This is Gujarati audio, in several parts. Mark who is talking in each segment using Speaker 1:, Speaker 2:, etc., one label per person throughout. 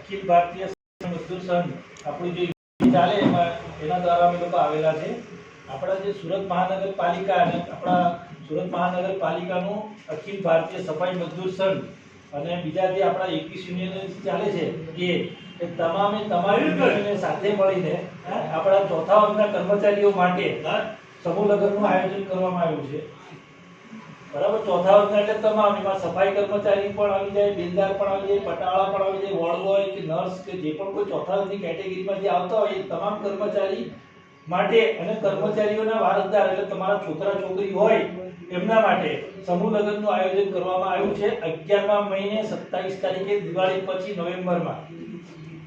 Speaker 1: અખિલ ભારતીય મજદૂર સંઘ આપણું જે ચાલે એના દ્વારા અમે લોકો આવેલા છે. આપણા જે સુરત મહાનગરપાલિકા અને આપણા સુરત મહાનગરપાલિકાનું અખિલ ભારતીય સફાઈ મજદૂર સંઘ અને બીજા જે આપણા 21 યુનિયન ચાલે છે એ તમામ યુનિયનને સાથે મળીને આપણા ચોથા વર્ગના કર્મચારીઓ માટે સમૂહ લગ્નનું આયોજન કરવામાં આવ્યું છે. બરાબર, ચોથા વર્ગના એટલે તમામ, એમાં સફાઈ કર્મચારી પણ આવી જાય, બિલદાર પણ આવી જાય, પટાવાળા પણ આવી જાય, વોર્ડ બોય કે નર્સ કે જે પણ કોઈ ચોથા વર્ગની કેટેગરીમાં જે આવતા હોય એ તમામ કર્મચારી માટે અને કર્મચારીઓના વારસદાર એટલે તમારા છોકરા છોકરી હોય એમના માટે સમૂહ લગ્નનું આયોજન કરવામાં આવ્યું છે 11મા મહિને 27 તારીખે દિવાળી પછી નવેમ્બરમાં.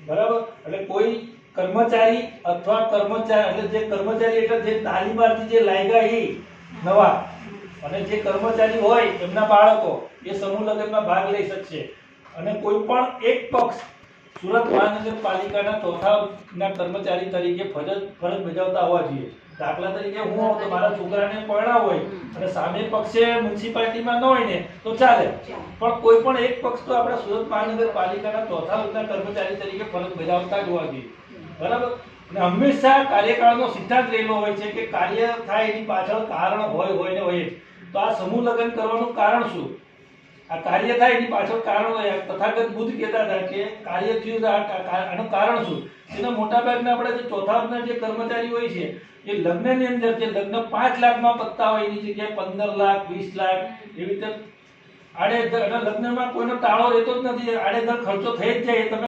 Speaker 1: બરાબર, એટલે કોઈ કર્મચારી અથવા કર્મચારી એટલે જે કર્મચારી એટલે જે તાલીમાર્થી જે લાગ્યા એ નવા અને જે કર્મચારી હોય એમના બાળકો એ સમૂહ લગ્નમાં ભાગ લઈ શકશે. અને કોઈ પણ એક પક્ષ સુરત મહાનગરપાલિકાના ચોથાના કર્મચારી તરીકે ફરજ બજાવતા હોવા જોઈએ. દાખલા તરીકે હું હોઉં તો મારા છોકરાને પરણાવ હોય અને સામે પક્ષે મ્યુનિસિપાલિટીમાં ન હોય ને તો ચાલે, પણ કોઈ પણ એક પક્ષ તો આપણા સુરત મહાનગરપાલિકાના ચોથા વર્ગના કર્મચારી તરીકે ફરજ બજાવતા જ હોવા જોઈએ. બરાબર, અને હંમેશા કાર્યકાળનો સિદ્ધાંત રહેલો હોય છે કે કાર્ય થાય એની પાછળ કારણ હોય ને હોય જ. તો આ સમૂહ લગ્ન કરવાનું કારણ શું? આ કાર્ય થાય એની પાછળ કારણ હોય. તથાગત બુદ્ધ કહેતા હતા કે કાર્ય થયું આનું કારણ શું? એના મોટા ભાગના આપણા જે ચોથા વર્ગના જે કર્મચારી હોય છે એ લગ્નની અંદર જે લગ્ન 5 લાખમાં પતતા હોય એની જગ્યાએ 15 લાખ 20 લાખ એવી રીતે આડેધડ લગ્નમાં કોઈનો ટાળો રહેતો જ નથી, આડેધડ ખર્ચો થઈ જ જાય. તમે